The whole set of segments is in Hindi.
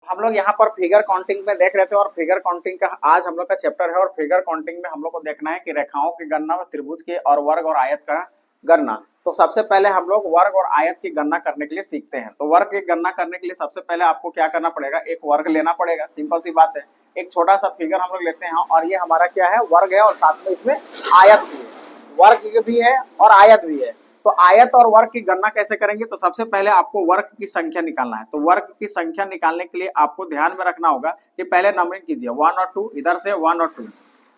हम लोग यहाँ पर फिगर काउंटिंग में देख रहे थे और फिगर काउंटिंग का आज हम लोग का चैप्टर है और फिगर काउंटिंग में हम लोग को देखना है कि रेखाओं की गणना व त्रिभुज के और वर्ग और आयत का गणना। तो सबसे पहले हम लोग वर्ग और आयत की गणना करने के लिए सीखते हैं। तो वर्ग की गणना करने के लिए सबसे पहले आपको क्या करना पड़ेगा, एक वर्ग लेना पड़ेगा। सिंपल सी बात है, एक छोटा सा फिगर हम लोग लेते हैं और ये हमारा क्या है, वर्ग है और साथ में इसमें आयत भी है, वर्ग भी है और आयत भी है। तो आयत और वर्ग की गणना कैसे करेंगे, तो सबसे पहले आपको वर्ग की संख्या निकालना है। तो वर्ग की संख्या निकालने के लिए आपको ध्यान में रखना होगा कि पहले नंबरिंग कीजिए 1 और 2, इधर से 1 और 2,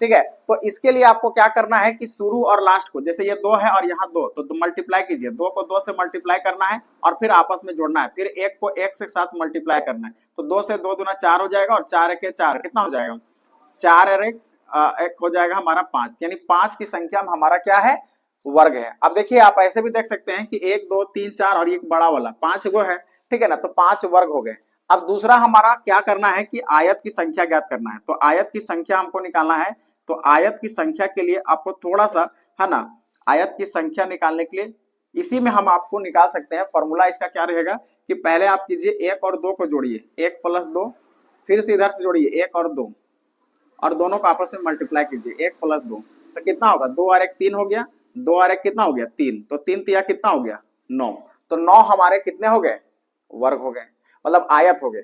ठीक है। तो इसके लिए आपको क्या करना है कि शुरू और लास्ट को, जैसे ये 2 है और यहाँ 2, तो मल्टीप्लाई कीजिए, 2 को 2 से मल्टीप्लाई करना है और फिर आपस में जोड़ना है, फिर 1 को 1 से साथ मल्टीप्लाई करना है। तो 2 से 2 दूना 4 हो जाएगा और 4 1 4 कितना हो जाएगा, 4 और 1 हो जाएगा हमारा 5, यानी 5 की संख्या में हमारा क्या है, वर्ग है। अब देखिए आप ऐसे भी देख सकते हैं कि 1 2 3 4 और एक बड़ा वाला 5 गो है, ठीक है ना, तो 5 वर्ग हो गए। अब दूसरा हमारा क्या करना है कि आयत की संख्या ज्ञात करना है। तो आयत की संख्या हमको निकालना है। तो आयत की संख्या के लिए आपको थोड़ा सा है ना, आयत की संख्या निकालने के लिए इसी में हम आपको निकाल सकते हैं। फॉर्मूला इसका क्या रहेगा कि पहले आप कीजिए 1 और 2 को जोड़िए, 1 + 2, फिर से इधर से जोड़िए 1 और 2 और दोनों को आपस में मल्टीप्लाई कीजिए 1 + 2, तो कितना होगा, 2 और 1 3 हो गया, 2 और 1 कितना हो गया 3, तो 3 तिया कितना हो गया 9। तो 9 हमारे कितने हो गए, वर्ग हो गए, मतलब आयत हो गए।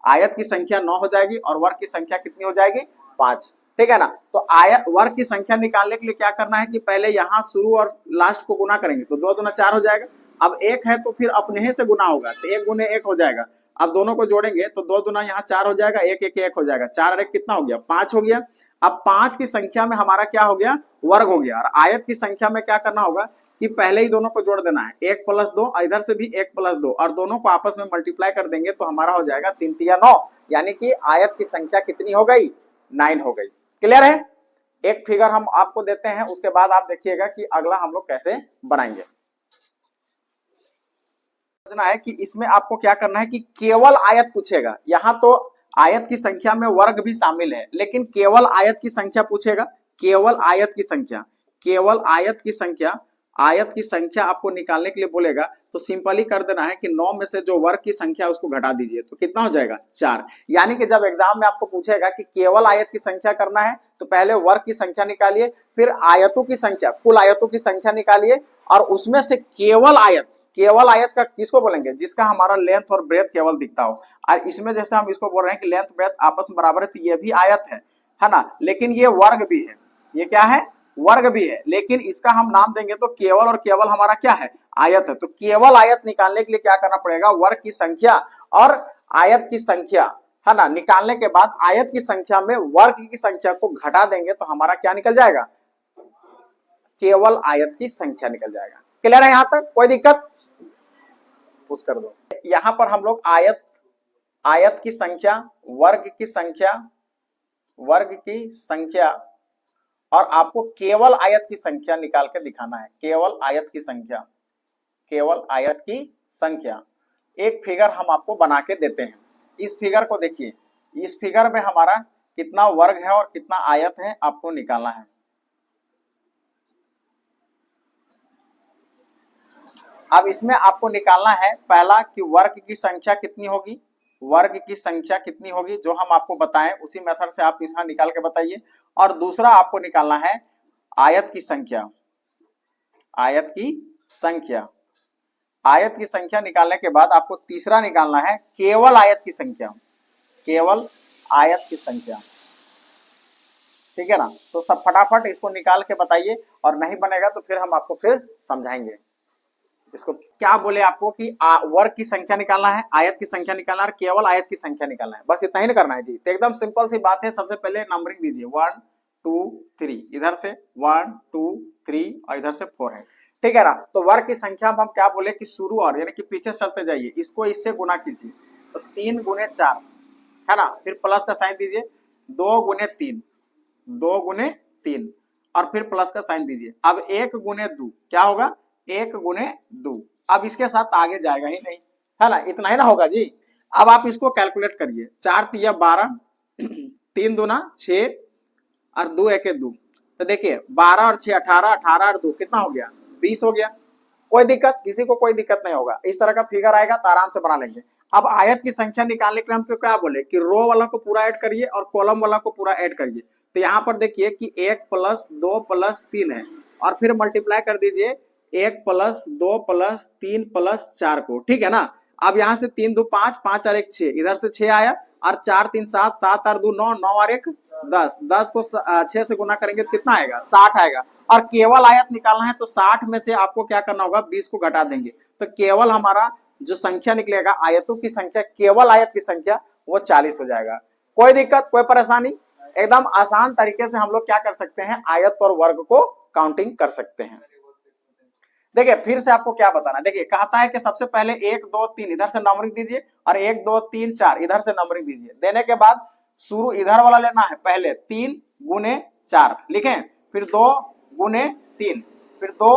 आयत की संख्या 9 हो जाएगी और वर्ग की संख्या कितनी हो जाएगी 5, ठीक है ना। तो आयत वर्ग की संख्या निकालने के लिए क्या करना है कि पहले यहाँ शुरू और लास्ट को गुना करेंगे, तो 2 दूना 4 हो जाएगा। अब 1 है तो फिर अपने ही से गुना होगा, तो 1 गुने 1 हो जाएगा। अब दोनों को जोड़ेंगे तो 2 दूना यहाँ 4 हो जाएगा, 1 1 1 हो जाएगा, 4 और 1 कितना हो गया 5 हो गया। अब 5 की संख्या में हमारा क्या हो गया, वर्ग हो गया। और आयत की संख्या में क्या करना होगा कि पहले ही दोनों को जोड़ देना है, 1 + 2, इधर से भी 1 + 2 और दोनों को आपस में मल्टीप्लाई कर देंगे तो हमारा हो जाएगा 3 तिया 9, यानी कि आयत की संख्या कितनी हो गई, 9 हो गई। क्लियर है। एक फिगर हम आपको देते हैं, उसके बाद आप देखिएगा कि अगला हम लोग कैसे बनाएंगे। समझना है कि इसमें आपको क्या करना है कि केवल आयत पूछेगा। यहाँ तो आयत की संख्या में वर्ग भी शामिल है, लेकिन केवल आयत की संख्या पूछेगा, केवल आयत की संख्या, केवल आयत की संख्या, आयत की संख्या आपको निकालने के लिए बोलेगा। तो सिंपली कर देना है कि 9 में से जो वर्ग की संख्या उसको घटा दीजिए, तो कितना हो जाएगा 4। यानी कि जब एग्जाम में आपको पूछेगा कि केवल आयत की संख्या करना है तो पहले वर्ग की संख्या निकालिए, फिर आयतों की संख्या, कुल आयतों की संख्या निकालिए और उसमें से केवल आयत, केवल आयत का किसको बोलेंगे, जिसका हमारा लेंथ और ब्रेथ केवल दिखता हो। और इसमें जैसे हम इसको बोल रहे हैं कि लेंथ ब्रेथ आपस में बराबर है, तो ये भी आयत है ना, लेकिन ये वर्ग भी है, ये क्या है, वर्ग भी है, लेकिन इसका हम नाम देंगे तो केवल, और केवल हमारा क्या है, आयत है। तो केवल आयत निकालने के लिए क्या करना पड़ेगा, वर्ग की संख्या और आयत की संख्या है ना, निकालने के बाद आयत की संख्या में वर्ग की संख्या को घटा देंगे तो हमारा क्या निकल जाएगा, केवल आयत की संख्या निकल जाएगा। क्लियर है, यहां तक कोई दिक्कत, पुश कर दो। यहां पर हम लोग आयत, आयत की संख्या, वर्ग की संख्या, वर्ग की संख्या और आपको केवल आयत की संख्या निकाल के दिखाना है, केवल आयत की संख्या, केवल आयत की संख्या। एक फिगर हम आपको बना के देते हैं। इस फिगर को देखिए, इस फिगर में हमारा कितना वर्ग है और कितना आयत है आपको निकालना है। अब इसमें आपको निकालना है पहला कि वर्ग की संख्या कितनी होगी, वर्ग की संख्या कितनी होगी, जो हम आपको बताएं उसी मेथड से आप इसका निकाल के बताइए। और दूसरा आपको निकालना है आयत की संख्या, आयत की संख्या। आयत की संख्या निकालने के बाद आपको तीसरा निकालना है केवल आयत की संख्या, केवल आयत की संख्या, ठीक है ना। तो सब फटाफट इसको निकाल के बताइए, और नहीं बनेगा तो फिर हम आपको फिर समझाएंगे। इसको क्या बोले आपको कि वर्ग की संख्या निकालना है, आयत की संख्या निकालना है और केवल आयत की संख्या निकालना है, बस इतना ही ना करना है जी। तो एकदम सिंपल सी बात है। सबसे पहले नंबरिंग दीजिए 1 2 3, इधर से 1 2 3 और इधर से 4 है, ठीक है ना। तो वर्ग की संख्या में हम क्या बोले कि शुरू और यानी कि पीछे चलते जाइए, इसको इससे गुना कीजिए, तो 3 गुने 4 है ना, फिर प्लस का साइन दीजिए, 2 गुने 3, 2 गुने 3 और फिर प्लस का साइन दीजिए। अब 1 गुने 2 क्या होगा, 1 गुने 2। अब इसके साथ आगे जाएगा ही नहीं, है ना, इतना ही ना होगा जी। अब आप इसको कैलकुलेट करिए, 4 तिया 12, 3 दूना 6 और 2 1 2, तो देखिए 12 और 6 18, 18 और 2 कितना हो गया 20 हो गया। कोई दिक्कत, किसी को कोई दिक्कत नहीं होगा। इस तरह का फिगर आएगा तो आराम से बना लेंगे। अब आयत की संख्या निकालने के लिए हम क्या बोले कि रो वाला को पूरा ऐड करिए और कॉलम वाला को पूरा ऐड करिए। तो यहाँ पर देखिए कि 1 + 2 + 3 है और फिर मल्टीप्लाई कर दीजिए 1 + 2 + 3 + 4 को, ठीक है ना। अब यहाँ से 3 × 2 = 5, 5 और 1 = 6, इधर से 6 आया और 4 × 3 = 7, 7 और 2 = 9, 9 और 1 = 10, 10 को 6 से गुना करेंगे तो कितना आएगा 60 आएगा। और केवल आयत निकालना है तो 60 में से आपको क्या करना होगा 20 को घटा देंगे तो केवल हमारा जो संख्या निकलेगा आयतों की संख्या, केवल आयत की संख्या वो 40 हो जाएगा। कोई दिक्कत, कोई परेशानी, एकदम आसान तरीके से हम लोग क्या कर सकते हैं आयत और वर्ग को काउंटिंग कर सकते हैं। देखिए फिर से आपको क्या बताना, देखिए कहता है कि सबसे पहले 1 2 3 इधर से नंबरिंग दीजिए और 1 2 3 4 इधर से नंबरिंग दीजिए। देने के बाद शुरू इधर वाला लेना है, पहले 3 × 4 लिखें, फिर 2 × 3, फिर 2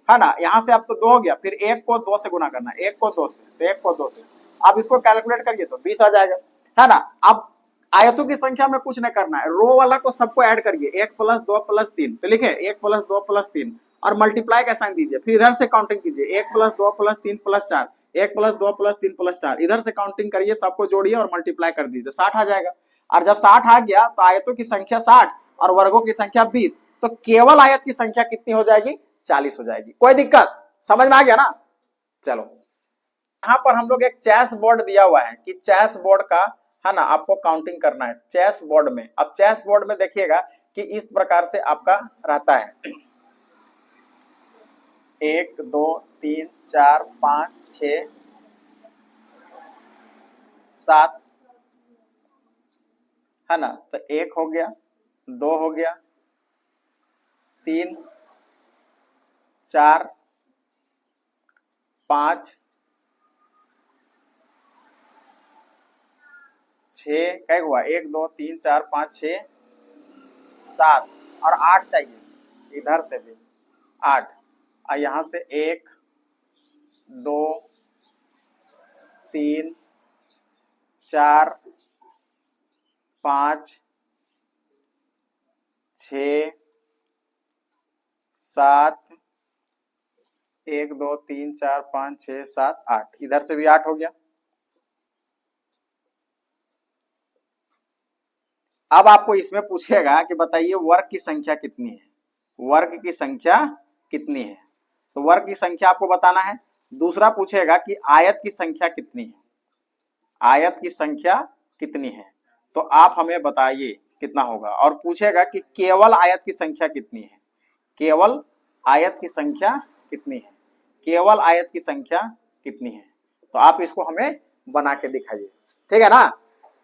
है ना, यहां से अब तो 2 हो गया, फिर 1 को 2 से गुना करना है, 1 को 2 से, तो 1 को 2 से। अब इसको कैलकुलेट करिए तो 20 आ जाएगा, है ना। अब आयतों की संख्या में कुछ नहीं करना है, रो वाला को सबको ऐड करिए, 1 + 2 + 3, तो लिखे 1 + 2 + 3 और मल्टीप्लाई का साइन दीजिए, फिर इधर से काउंटिंग कीजिए 1 + 2 + 3 + 4, 1 + 2 + 3 + 4, इधर से काउंटिंग करिए, सबको जोड़िए और मल्टीप्लाई कर दीजिए, 60 आ जाएगा। और जब 60 आ गया तो आयतों की संख्या 60 और वर्गों की संख्या 20, तो केवल आयत की संख्या कितनी हो जाएगी 40 हो जाएगी। कोई दिक्कत, समझ में आ गया ना। चलो यहाँ पर हम लोग एक चेस बोर्ड दिया हुआ है कि चेस बोर्ड का है ना आपको काउंटिंग करना है चेस बोर्ड में। अब चेस बोर्ड में देखिएगा कि इस प्रकार से आपका रहता है 1 2 3 4 5 6 7 है ना, तो 1 हो गया, 2 हो गया, 3 4 5 6 क्या हुआ 1 2 3 4 5 6 7 और 8 चाहिए, इधर से भी 8 और यहाँ से 1 2 3 4 5 6 7 1 2 3 4 5 6 7 8, इधर से भी 8 हो गया। अब आपको इसमें पूछेगा कि बताइए वर्ग की संख्या कितनी है, वर्ग की संख्या कितनी है, तो वर्ग की संख्या आपको बताना है। दूसरा पूछेगा कि आयत की संख्या कितनी है, आयत की संख्या कितनी है, तो आप हमें बताइए कितना होगा। और पूछेगा कि केवल आयत की संख्या कितनी है, केवल आयत की संख्या कितनी है, केवल आयत की संख्या कितनी है, तो आप इसको हमें बना के दिखाइए, ठीक है ना।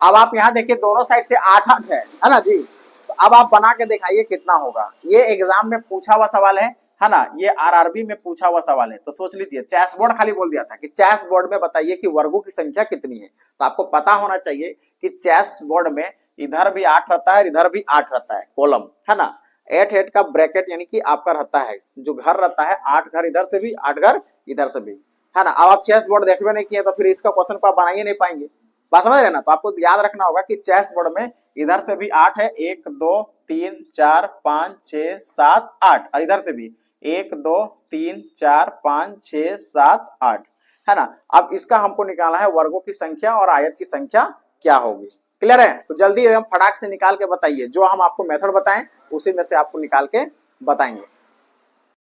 अब आप यहाँ देखिए दोनों साइड से 8 8 है ना जी, तो अब आप बना के दिखाइए कितना होगा। ये एग्जाम में पूछा हुआ सवाल है ना, ये आरआरबी में पूछा हुआ सवाल है, तो सोच लीजिए चेस बोर्ड खाली बोल दिया था कि चेस बोर्ड में बताइए कि वर्गों की संख्या कितनी है, तो आपको पता होना चाहिए कि चेस बोर्ड में इधर भी 8 रहता है, इधर भी 8 रहता है, कॉलम है ना, 8 8 का ब्रैकेट यानी कि आपका रहता है, जो घर रहता है 8 घर इधर से भी 8 घर इधर से भी, है ना। अब आप चेस बोर्ड देखबे नहीं किए तो फिर इसका क्वेश्चन को आप बना ही नहीं पाएंगे, बात समझ रहे ना। तो आपको याद रखना होगा कि चेस बोर्ड में इधर से भी 8 है, 1 2 3 4 5 6 7 8 और इधर से भी 1 2 3 4 5 6 7 8, है ना। अब इसका हमको निकालना है वर्गों की संख्या और आयत की संख्या क्या होगी, क्लियर है। तो जल्दी एकदम फटाक से निकाल के बताइए, जो हम आपको मेथड बताएं उसी में से आपको निकाल के बताएंगे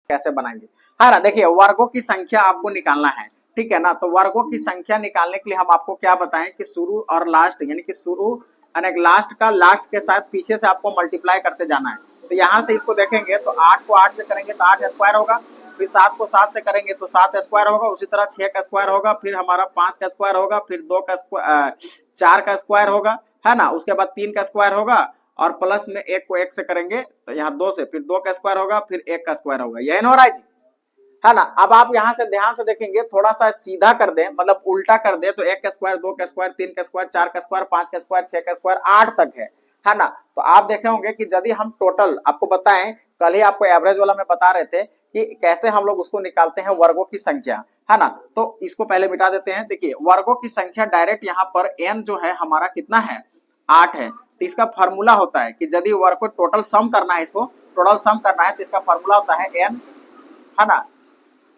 कैसे बनाएंगे, है ना। देखिए वर्गों की संख्या आपको निकालना है, ठीक है ना। तो वर्गों की संख्या निकालने के लिए हम आपको क्या बताएं कि शुरू और लास्ट यानी कि शुरू और लास्ट का लास्ट के साथ पीछे से आपको मल्टीप्लाई करते जाना है। तो यहाँ से इसको देखेंगे तो 8 को 8 से करेंगे तो 8 स्क्वायर होगा, फिर 7 को 7 से करेंगे तो 7 स्क्वायर होगा, उसी तरह 6 का स्क्वायर होगा, फिर हमारा 5 का स्क्वायर होगा, फिर 2 का स्क्वायर 4 का स्क्वायर होगा, है ना। उसके बाद 3 का स्क्वायर होगा और प्लस में 1 को 1 से करेंगे तो यहाँ 2 से, फिर 2 का स्क्वायर होगा, फिर 1 का स्क्वायर होगा, यही हो रहा है जी, है ना। अब आप यहाँ से ध्यान से देखेंगे, थोड़ा सा सीधा कर दें मतलब उल्टा कर दें तो 1 का स्क्वायर 2 का स्क्वायर 3 का स्क्वायर 4 का स्क्वायर 5 का स्क्वायर 6 का स्क्वायर 8 तक है ना। तो आप देखे होंगे कि यदि हम टोटल आपको बताएं, कल ही आपको एवरेज वाला में बता रहे थे कि कैसे हम लोग उसको निकालते हैं वर्गों की संख्या, है ना। तो इसको पहले मिटा देते हैं। देखिए वर्गों की संख्या डायरेक्ट यहाँ पर n जो है हमारा कितना है 8 है, तो इसका फॉर्मूला होता है कि यदि वर्ग को टोटल सम करना है, इसको टोटल सम करना है तो इसका फॉर्मूला होता है n, है ना,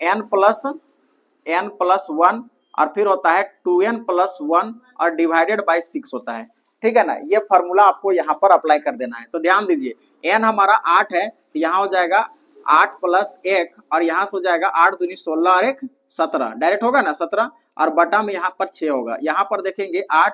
n+1 और फिर होता है 2n+1 और डिवाइडेड बाय 6 होता है। ठीक है ना, ये फॉर्मूला आपको यहाँ पर अप्लाई कर देना है। तो ध्यान दीजिए n हमारा 8 है तो यहाँ हो जाएगा 8 + 1 और यहाँ से हो जाएगा 8 दूनी 16 और 1 17, डायरेक्ट होगा ना 17 और बटा में यहाँ पर 6 होगा। यहाँ पर देखेंगे 8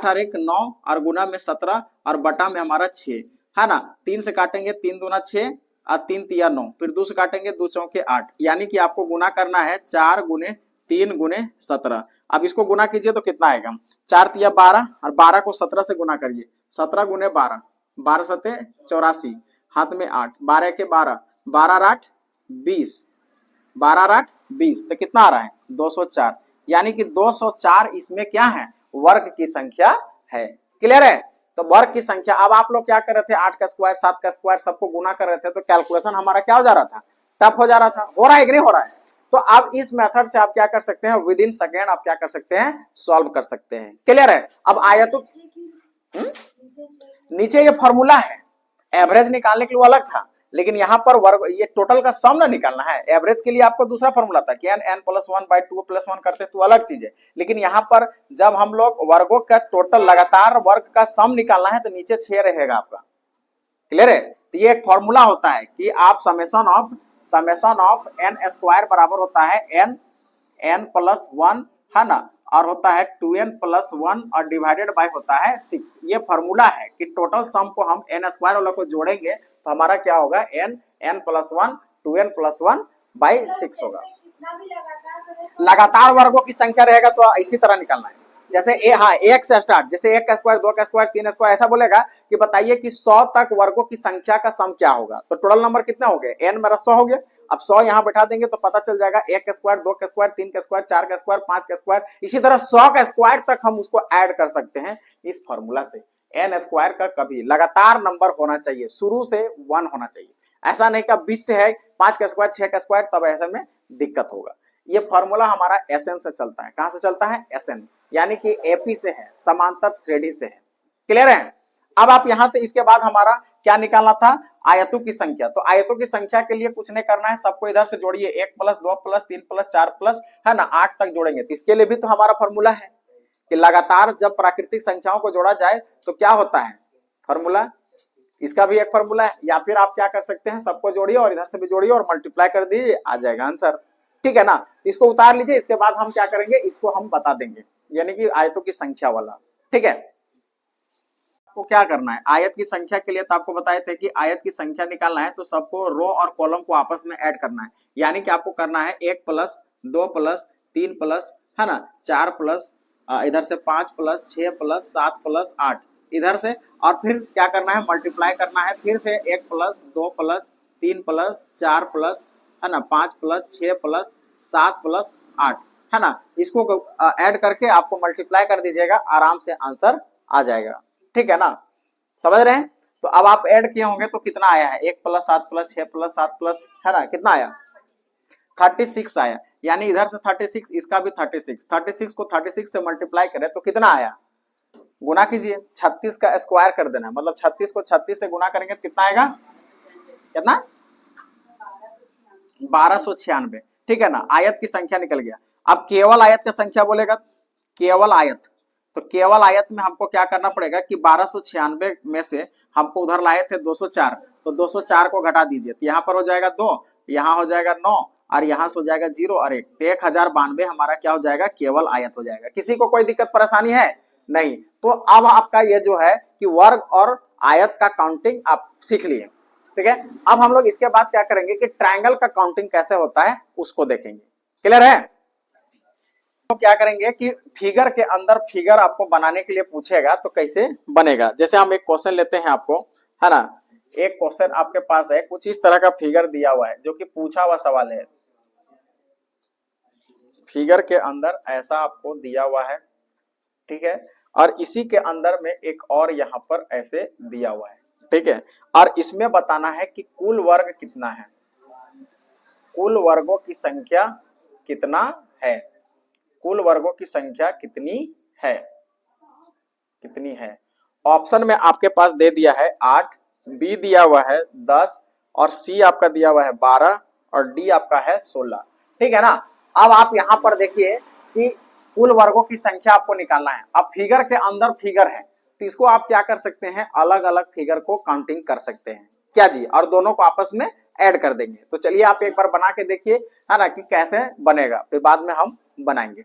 और 1 9 और गुना में 17 और बटा में हमारा 6 है ना। 3 से काटेंगे 3 दूना 6 और 3 तिया 9, फिर 2 से काटेंगे 2 चौके 8, यानी कि आपको गुना करना है 4 × 3 × 17। अब इसको गुना कीजिए तो कितना आएगा, 4 तिया 12 और 12 को 17 से गुना करिए, 17 × 12, 12 सते 84, हाथ में 8, 12 के 12, 12 और 8 20, 12 और 8 20, तो कितना आ रहा है 204, यानी कि 204 इसमें क्या है, वर्ग की संख्या है। क्लियर है। तो वर्ग की संख्या, अब आप लोग क्या कर रहे थे, 8 का स्क्वायर 7 का स्क्वायर सबको गुना कर रहे थे, तो कैलकुलेशन हमारा क्या हो जा रहा था, टफ हो जा रहा था। हो रहा है कि नहीं हो रहा है। तो अब इस मेथड से आप क्या कर सकते हैं, विद इन सेकेंड आप क्या कर सकते हैं, सॉल्व कर सकते हैं। क्लियर है। अब आयतों नीचे ये फॉर्मूला है, एवरेज निकालने के लिए वो अलग था, लेकिन यहाँ पर वर्ग ये टोटल का सम ना निकालना है। एवरेज के लिए आपको दूसरा फॉर्मूला था कि n+1/2+1 करते तो अलग चीज है, लेकिन यहाँ पर जब हम लोग वर्गों का टोटल लगातार वर्ग का सम निकालना है तो नीचे 6 रहेगा आपका। क्लियर है। तो ये एक फॉर्मूला होता है कि आप समेशन ऑफ n² बराबर होता है n+1 है ना, और होता है 2n+1 और डिवाइडेड बाय होता है 6। ये फॉर्मूला है कि टोटल सम को हम n² वाला को जोड़ेंगे तो हमारा क्या होगा, n+1 2n+1/6 होगा। लगातार वर्गों की संख्या रहेगा तो इसी तरह निकालना है। जैसे एक से स्टार्ट, जैसे 1 का स्क्वायर 2 का स्क्वायर 3 स्क्वायर, ऐसा बोलेगा कि बताइए कि 100 तक वर्गों की संख्या का सम क्या होगा, तो टोटल नंबर कितना हो गया, n मेरा 100 हो गया। अब 100 यहाँ बैठा देंगे तो पता चल जाएगा 1 का स्क्वायर 2 का स्क्वायर 3 का स्क्वायर 4 का स्क्वायर 5 का स्क्वायर, इसी तरह 100 का स्क्वायर तक हम उसको ऐड कर सकते हैं इस फॉर्मूला से। n² का कभी लगातार नंबर होना चाहिए, शुरू से 1 होना चाहिए, ऐसा नहीं कि बीच से है 5 का स्क्वायर 6 का स्क्वायर, तब ऐसे में दिक्कत होगा। ये फॉर्मूला हमारा SN से चलता है। कहां से चलता है, SN, यानी कि AP से है, समांतर श्रेणी से है। क्लियर है। अब आप यहां से इसके बाद हमारा क्या निकालना था, आयतों की संख्या। तो आयतों की संख्या के लिए कुछ नहीं करना है, सबको इधर से जोड़िए, 1 + 2 + 3 + 4 प्लस है ना 8 तक जोड़ेंगे। तो इसके लिए भी तो हमारा फॉर्मूला है कि लगातार जब प्राकृतिक संख्याओं को जोड़ा जाए तो क्या होता है, फॉर्मूला, इसका भी एक फॉर्मूला है। या फिर आप क्या कर सकते हैं, सबको जोड़िए और इधर से भी जोड़िए और मल्टीप्लाई कर दीजिए, आ जाएगा आंसर। ठीक है ना। तो इसको उतार लीजिए, इसके बाद हम क्या करेंगे, इसको हम बता देंगे, यानी कि आयतों की संख्या वाला। ठीक है। आपको क्या करना है, आयत की संख्या के लिए तो आपको बताए थे कि आयत की संख्या निकालना है तो सबको रो और कॉलम को आपस में ऐड करना है। यानी कि आपको करना है 1 + 2 + 3 + है ना 4 + इधर से 5 + 6 + 7 + 8 इधर से, और फिर क्या करना है, मल्टीप्लाई करना है फिर से 1 + 2 + 3 + 4 + है ना 5 + 6 + 7 + 8 है ना। इसको ऐड करके आपको मल्टीप्लाई कर दीजिएगा, आराम से आंसर आ जाएगा। ठीक है ना, समझ रहे हैं। तो अब आप ऐड किए होंगे तो कितना आया है, 1 + 7 + 6 + 7 + है ना, कितना आया 36 आया। यानी इधर से 36, इसका भी 36, 36 को 36 से मल्टीप्लाई करें तो कितना आया, गुना कीजिए, 36 का स्क्वायर कर देना, मतलब 36 को 36 से गुना करेंगे तो कितना आएगा, कितना 1296। ठीक है ना, आयत की संख्या निकल गया। अब केवल आयत का संख्या बोलेगा, केवल आयत, तो केवल आयत में हमको क्या करना पड़ेगा कि 1296 में से हमको उधर लाए थे 204, तो 204 को घटा दीजिए, तो यहाँ पर हो जाएगा 2, यहाँ हो जाएगा 9 और यहाँ से हो जाएगा 0 और 1, तो 1092 हमारा क्या हो जाएगा, केवल आयत हो जाएगा। किसी को कोई दिक्कत परेशानी है नहीं। तो अब आपका ये जो है कि वर्ग और आयत का काउंटिंग आप सीख लिए। ठीक है। अब हम लोग इसके बाद क्या करेंगे कि ट्रायंगल का काउंटिंग कैसे होता है उसको देखेंगे। क्लियर है। तो क्या करेंगे कि फिगर के अंदर फिगर आपको बनाने के लिए पूछेगा तो कैसे बनेगा। जैसे हम एक क्वेश्चन लेते हैं आपको, है ना, एक क्वेश्चन आपके पास है, कुछ इस तरह का फिगर दिया हुआ है जो कि पूछा हुआ सवाल है। फिगर के अंदर ऐसा आपको दिया हुआ है, ठीक है, और इसी के अंदर में एक और यहाँ पर ऐसे दिया हुआ है, ठीक है, और इसमें बताना है कि कुल वर्ग कितना है, कुल वर्गों की संख्या कितना है, कुल वर्गों की संख्या कितनी है, कितनी है। ऑप्शन में आपके पास दे दिया है 8, बी दिया हुआ है 10 और सी आपका दिया हुआ है 12 और डी आपका है 16। ठीक है ना। अब आप यहाँ पर देखिए कि कुल वर्गों की संख्या आपको निकालना है। अब फिगर के अंदर फिगर है तो इसको आप क्या कर सकते हैं, अलग अलग फिगर को काउंटिंग कर सकते हैं क्या जी, और दोनों को आपस में ऐड कर देंगे। तो चलिए आप एक बार बना के देखिए, है ना, कि कैसे बनेगा, फिर बाद में हम बनाएंगे।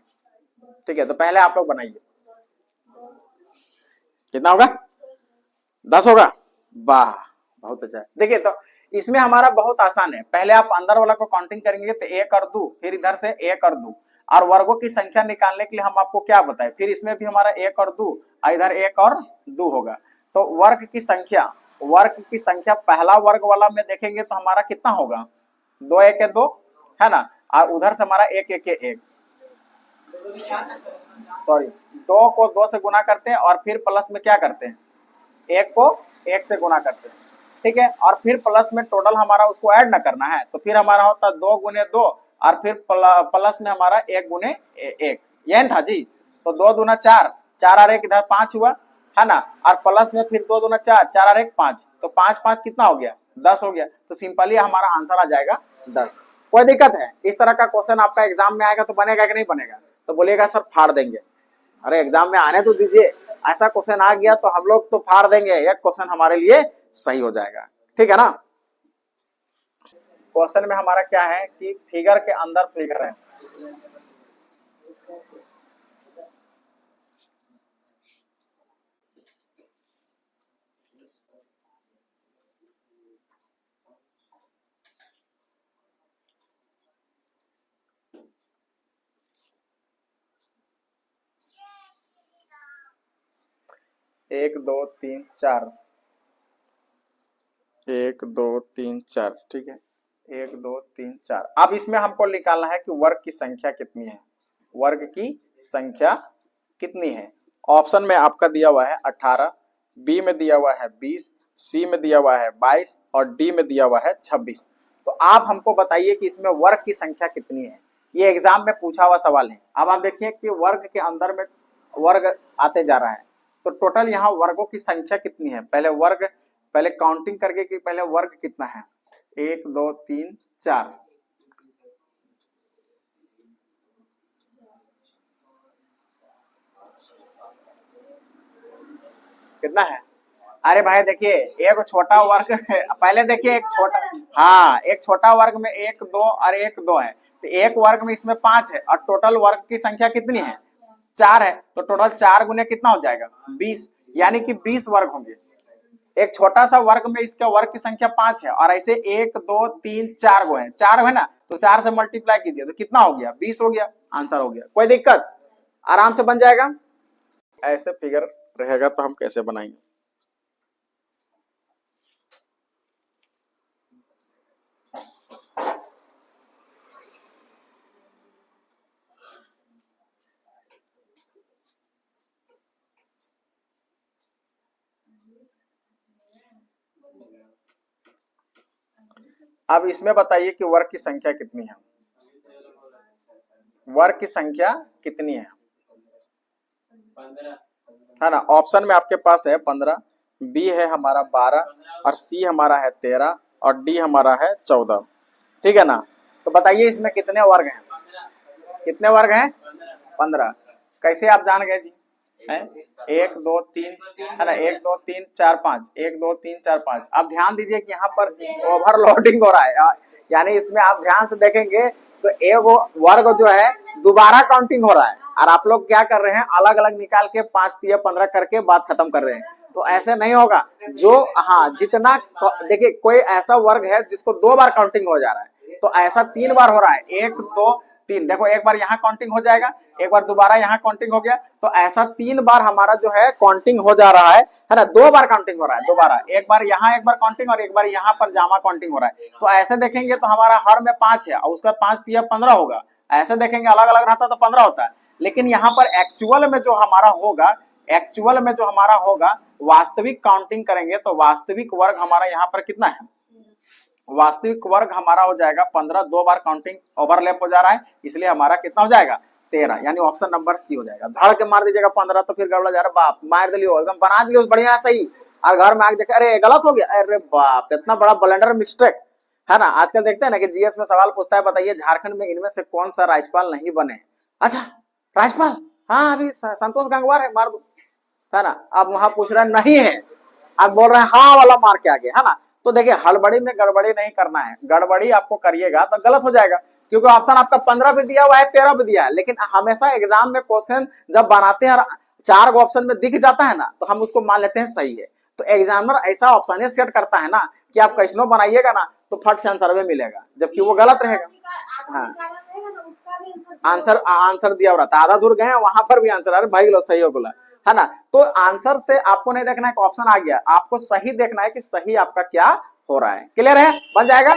ठीक है, तो पहले आप लोग बनाइए। कितना होगा? 10 होगा। वाह, बहुत अच्छा है। देखिए तो इसमें हमारा बहुत आसान है। पहले आप अंदर वाला को काउंटिंग करेंगे तो 1 और 2, फिर इधर से 1 और 2, और वर्गों की संख्या निकालने के लिए हम आपको क्या बताएं, फिर इसमें भी हमारा 1 और 2, इधर 1 और 2 होगा। तो वर्ग की संख्या पहला वर्ग वाला में देखेंगे तो हमारा कितना होगा, 2 1 2, है ना, और उधर से हमारा 1 1 1, सॉरी 2 को 2 से गुना करते हैं और फिर प्लस में क्या करते हैं, 1 को 1 से गुना करते हैं। ठीक है, और फिर प्लस में टोटल हमारा उसको ऐड ना करना है, तो फिर हमारा होता है 2 गुने 2, और फिर प्लस में हमारा 1 गुने 1, ये था जी। तो 2 दूना 4, 4 और 1 इधर 5 हुआ, है ना, और प्लस में फिर 2 दूना 4, 4 और 1 5, तो 5 5 कितना हो गया, 10 हो गया। तो सिंपली हमारा आंसर आ जाएगा 10। कोई दिक्कत है? इस तरह का क्वेश्चन आपका एग्जाम में आएगा तो बनेगा कि नहीं बनेगा? तो बोलिएगा सर फाड़ देंगे। अरे एग्जाम में आने तो दीजिए, ऐसा क्वेश्चन आ गया तो हम लोग तो फाड़ देंगे, एक क्वेश्चन हमारे लिए सही हो जाएगा। ठीक है ना। क्वेश्चन में हमारा क्या है कि फिगर के अंदर फिगर है। एक दो तीन चार, 1 2 3 4, ठीक है, 1 2 3 4। अब इसमें हमको निकालना है कि वर्ग की संख्या कितनी है, वर्ग की संख्या कितनी है। ऑप्शन में आपका दिया हुआ है 18, बी में दिया हुआ है 20, सी में दिया हुआ है 22 और डी में दिया हुआ है 26। तो आप हमको बताइए कि इसमें वर्ग की संख्या कितनी है। ये एग्जाम में पूछा हुआ सवाल है। अब आप देखिए कि वर्ग के अंदर में वर्ग आते जा रहा है, तो टोटल यहाँ वर्गों की संख्या कितनी है, पहले काउंटिंग करके कि पहले वर्ग कितना है, 1 2 3 4, कितना है? अरे भाई देखिए, एक छोटा वर्ग है, पहले देखिए एक छोटा, हाँ एक छोटा वर्ग में 1 2 और 1 2 है, तो एक वर्ग में इसमें 5 है, और टोटल वर्ग की संख्या कितनी है, 4 है। तो टोटल 4 गुने कितना हो जाएगा, 20, यानी कि 20 वर्ग होंगे। एक छोटा सा वर्ग में इसका वर्ग की संख्या 5 है, और ऐसे 1 2 3 4 गो है, 4 है ना, तो 4 से मल्टीप्लाई कीजिए तो कितना हो गया, 20 हो गया, आंसर हो गया। कोई दिक्कत? आराम से बन जाएगा। ऐसे फिगर रहेगा तो हम कैसे बनाएंगे। अब इसमें बताइए कि वर्ग की संख्या कितनी है, वर्ग की संख्या कितनी है ना। ऑप्शन में आपके पास है 15, बी है हमारा 12, और सी हमारा है 13, और डी हमारा है 14। ठीक है ना। तो बताइए इसमें कितने वर्ग हैं, कितने वर्ग हैं, 15। कैसे आप जान गए जी, है 1 2 3, है ना, 1 2 3 4 5, 1 2 3 4 5। आप ध्यान दीजिए कि यहाँ पर ओवरलोडिंग हो रहा है, यानी इसमें आप ध्यान से देखेंगे तो एक वर्ग जो है दोबारा काउंटिंग हो रहा है, और आप लोग क्या कर रहे हैं, अलग अलग निकाल के 5 3 15 करके बात खत्म कर रहे हैं। तो ऐसे नहीं होगा। जो हाँ जितना, देखिए कोई ऐसा वर्ग है जिसको 2 बार काउंटिंग हो जा रहा है, तो ऐसा 3 बार हो रहा है, 1 2 3। देखो एक बार यहाँ काउंटिंग हो जाएगा, एक बार दोबारा यहाँ काउंटिंग हो गया, तो ऐसा 3 बार हमारा जो है काउंटिंग हो जा रहा है ना, 2 बार काउंटिंग हो रहा है दोबारा, एक बार यहाँ एक बार काउंटिंग और एक बार यहाँ पर जामा काउंटिंग हो रहा है। तो ऐसे देखेंगे तो हमारा हर में 5 है, और उसका 5 3 15 होगा। ऐसे देखेंगे अलग अलग रहता तो 15 होता है, लेकिन यहाँ पर एक्चुअल में जो हमारा होगा, एक्चुअल में जो हमारा होगा, वास्तविक काउंटिंग करेंगे तो वास्तविक वर्ग हमारा यहाँ पर कितना है, वास्तविक वर्ग हमारा हो जाएगा 15। 2 बार काउंटिंग ओवरलैप हो जा रहा है, इसलिए हमारा कितना हो जाएगा, 13, यानी ऑप्शन नंबर सी हो जाएगा। धड़ के मार दीजिएगा 15, तो फिर गड़बड़ जा रहा, बाप मार दिलियो एकदम, बना दिलियो बढ़िया सही, और घर में आके देखे अरे गलत हो गया, अरे बाप इतना बड़ा ब्लंडर मिस्टेक, है ना। आजकल देखते हैं ना कि जीएस में सवाल पूछता है, बताइए झारखंड में इनमें से कौन सा राज्यपाल नहीं बने। अच्छा, राज्यपाल, हाँ अभी संतोष गंगवार है, मार दो, है ना। अब वहां पूछ रहा नहीं है, अब बोल रहे हैं हाँ वाला मार के आगे, है ना। तो देखिए हड़बड़ी में गड़बड़ी नहीं करना है, गड़बड़ी आपको करिएगा तो गलत हो जाएगा, क्योंकि ऑप्शन आपका 15 भी दिया हुआ है, 13 भी दिया है, लेकिन हमेशा एग्जाम में क्वेश्चन जब बनाते हैं और 4 ऑप्शन में दिख जाता है ना, तो हम उसको मान लेते हैं सही है। तो एग्जामिनर ऐसा ऑप्शन सेट करता है ना कि आप कैसनो बनाइएगा ना तो फट से आंसर में मिलेगा, जबकि वो गलत रहेगा। हाँ, आंसर आंसर दिया हुआ था, आधा दूर गए वहां पर भी आंसर, अरे भाई लो सही हो बोला, है ना। तो आंसर से आपको नहीं देखना है कि ऑप्शन आ गया, आपको सही देखना है कि सही आपका क्या हो रहा है। क्लियर है, बन जाएगा।